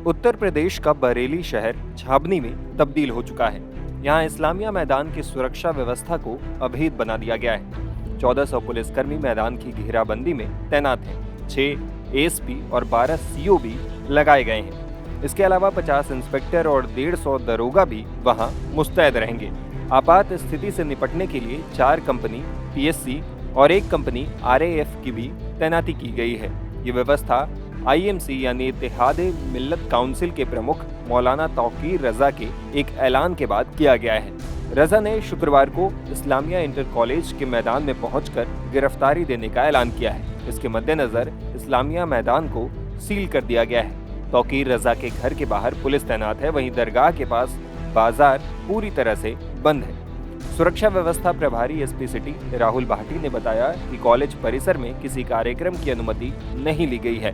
उत्तर प्रदेश का बरेली शहर छावनी में तब्दील हो चुका है। यहाँ इस्लामिया मैदान की सुरक्षा व्यवस्था को अभेद बना दिया गया है। 1400 पुलिसकर्मी मैदान की घेराबंदी में तैनात हैं। 6 एएसपी और 12 सीओ भी लगाए गए हैं। इसके अलावा 50 इंस्पेक्टर और 150 दरोगा भी वहाँ मुस्तैद रहेंगे। आपात स्थिति से निपटने के लिए 4 कंपनी पीएससी और 1 कंपनी आरएएफ की भी तैनाती की गई है। ये व्यवस्था आईएमसी यानी इत्तेहादे मिल्लत काउंसिल के प्रमुख मौलाना तौकीर रजा के एक ऐलान के बाद किया गया है। रजा ने शुक्रवार को इस्लामिया इंटर कॉलेज के मैदान में पहुंचकर गिरफ्तारी देने का ऐलान किया है। इसके मद्देनजर इस्लामिया मैदान को सील कर दिया गया है। तौकीर रजा के घर के बाहर पुलिस तैनात है, वहीं दरगाह के पास बाजार पूरी तरह से बंद है। सुरक्षा व्यवस्था प्रभारी एसपी सिटी राहुल भाटी ने बताया कि कॉलेज परिसर में किसी कार्यक्रम की अनुमति नहीं ली गई है,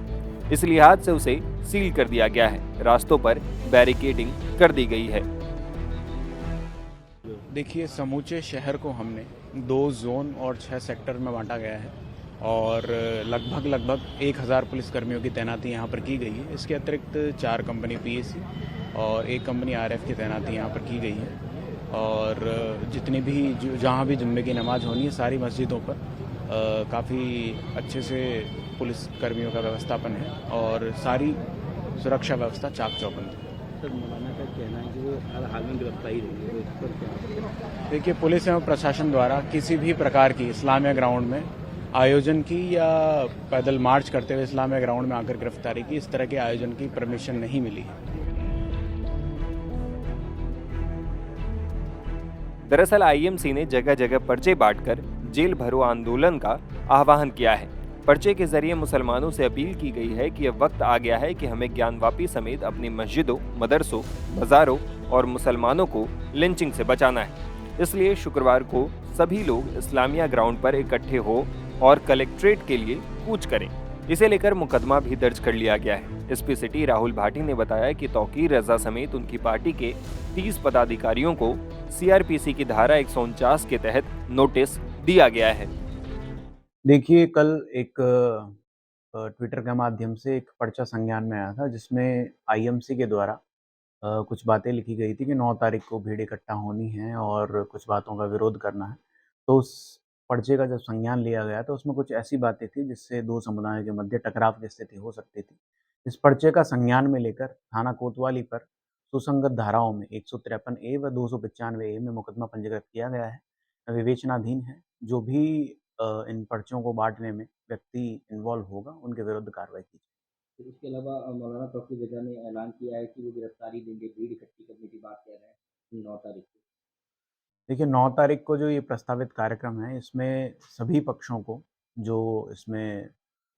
इस लिहाज से उसे सील कर दिया गया है। रास्तों पर बैरिकेडिंग कर दी गई है। देखिए, समूचे शहर को हमने 2 जोन और 6 सेक्टर में बांटा गया है और लगभग 1000 पुलिसकर्मियों की तैनाती यहाँ पर की गई है। इसके अतिरिक्त 4 कंपनी पीएससी और 1 कंपनी आरएफ की तैनाती यहाँ पर की गई है और जितनी भी जहाँ भी जुम्मे की नमाज होनी है सारी मस्जिदों पर काफ़ी अच्छे से पुलिस कर्मियों का व्यवस्थापन है और सारी सुरक्षा व्यवस्था चाक चौबंद है। सर, मौलाना का कहना है कि वो हर हाल में गिरफ्तारी रही है, तो इस पर क्या? देखिए, पुलिस एवं प्रशासन द्वारा किसी भी प्रकार की इस्लामिया ग्राउंड में आयोजन की या पैदल मार्च करते हुए इस्लामिया ग्राउंड में आकर गिरफ्तारी की, इस तरह के आयोजन की परमिशन नहीं मिली है। दरअसल आईएमसी ने जगह जगह पर्चे बांटकर जेल भरो आंदोलन का आह्वान किया है। पर्चे के जरिए मुसलमानों से अपील की गई है कि अब वक्त आ गया है कि हमें ज्ञानवापी समेत अपनी मस्जिदों, मदरसों, बाजारों और मुसलमानों को लिंचिंग से बचाना है। इसलिए शुक्रवार को सभी लोग इस्लामिया ग्राउंड पर इकट्ठे हो और कलेक्ट्रेट के लिए कूच करें। इसे लेकर मुकदमा भी दर्ज कर लिया गया है। एसपी सिटी राहुल भाटी ने बताया कि तौकीर रजा समेत उनकी पार्टी के 30 पदाधिकारियों को सीआरपीसी की धारा 149 के तहत नोटिस दिया गया है। देखिए, कल एक ट्विटर के माध्यम से एक पर्चा संज्ञान में आया था जिसमें आईएमसी के द्वारा कुछ बातें लिखी गई थी कि 9 तारीख को भीड़ इकट्ठा होनी है और कुछ बातों का विरोध करना है। तो उस पर्चे का जब संज्ञान लिया गया तो उसमें कुछ ऐसी बातें थी जिससे 2 समुदायों के मध्य टकराव की स्थिति हो सकती थी। इस पर्चे का संज्ञान में लेकर थाना कोतवाली पर सुसंगत धाराओं में 153 ए व 295 ए में मुकदमा पंजीकृत किया गया है, विवेचनाधीन है। जो भी इन पर्चों को बांटने में व्यक्ति इन्वॉल्व होगा उनके विरुद्ध कार्रवाई की जाएगी। फिर इसके अलावा मौलाना तौकीर रजा ने ऐलान किया है कि वो गिरफ्तारी देंगे, भीड़ इकट्ठी करने की बात कह रहे हैं 9 तारीख को। देखिए, 9 तारीख को जो ये प्रस्तावित कार्यक्रम है इसमें सभी पक्षों को जो इसमें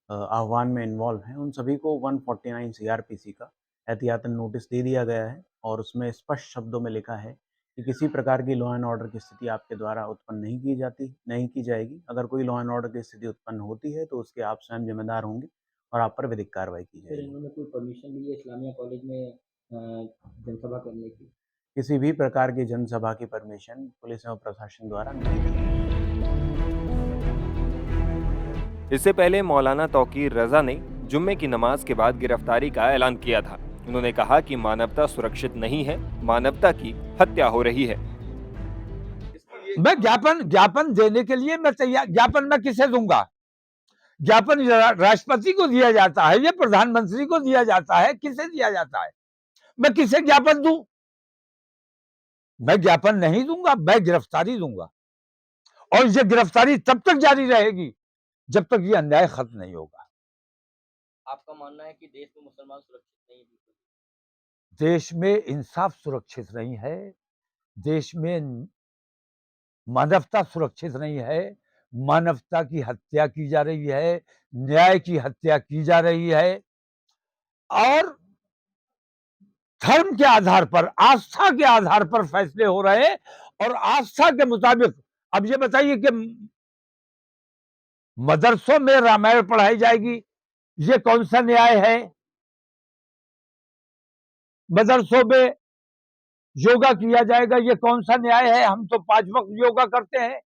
आह्वान में इन्वॉल्व हैं उन सभी को 149 सीआरपीसी का एहतियातन नोटिस दे दिया गया है और उसमें स्पष्ट शब्दों में लिखा है कि किसी प्रकार की लॉ एंड ऑर्डर की स्थिति आपके द्वारा उत्पन्न नहीं की जाएगी। अगर कोई लॉ एंड ऑर्डर की स्थिति उत्पन्न होती है तो उसके आप स्वयं जिम्मेदार होंगे और आप पर विधिक कार्रवाई की फिर जाएगी। इन्होंने कोई परमिशन ली है इस्लामिया कॉलेज में जनसभा करने की? किसी भी प्रकार की जनसभा की परमिशन पुलिस एवं प्रशासन द्वारा नहीं दी गई। इससे पहले मौलाना तौकीर रजा ने जुम्मे की नमाज के बाद गिरफ्तारी का ऐलान किया था। उन्होंने कहा कि मानवता सुरक्षित नहीं है, मानवता की हत्या हो रही है। मैं ज्ञापन देने के लिए मैं तैयार। ज्ञापन मैं किसे दूंगा? ज्ञापन राष्ट्रपति को दिया जाता है या प्रधानमंत्री को दिया जाता है? किसे दिया जाता है? मैं किसे ज्ञापन दूं? मैं ज्ञापन नहीं दूंगा, मैं गिरफ्तारी दूंगा और ये गिरफ्तारी तब तक जारी रहेगी जब तक ये अन्याय खत्म नहीं होगा। आपका मानना है कि देश में मुसलमान सुरक्षित नहीं है? देश में इंसाफ सुरक्षित नहीं है, देश में मानवता सुरक्षित नहीं है, मानवता की हत्या की जा रही है, न्याय की हत्या की जा रही है और धर्म के आधार पर, आस्था के आधार पर फैसले हो रहे हैं और आस्था के मुताबिक। अब ये बताइए कि मदरसों में रामायण पढ़ाई जाएगी, ये कौन सा न्याय है? मदरसों में योगा किया जाएगा, ये कौन सा न्याय है? हम तो 5 वक्त योगा करते हैं,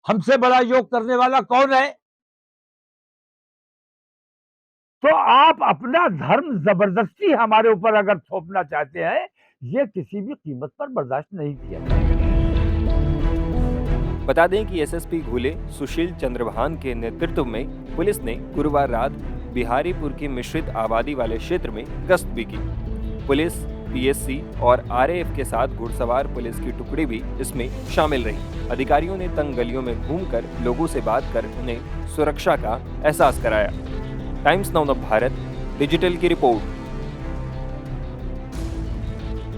हमसे बड़ा योग करने वाला कौन है? तो आप अपना धर्म जबरदस्ती हमारे ऊपर अगर थोपना चाहते हैं, ये किसी भी कीमत पर बर्दाश्त नहीं किया जाएगा। बता दें कि एसएसपी घुले सुशील चंद्रभान के नेतृत्व में पुलिस ने गुरुवार रात बिहारीपुर की मिश्रित आबादी वाले क्षेत्र में गश्त भी की। पुलिस, पीएससी और आरएएफ के साथ घुड़सवार पुलिस की टुकड़ी भी इसमें शामिल रही। अधिकारियों ने तंग गलियों में घूमकर लोगों से बात कर उन्हें सुरक्षा का एहसास कराया। टाइम्स नाउ भारत डिजिटल की रिपोर्ट।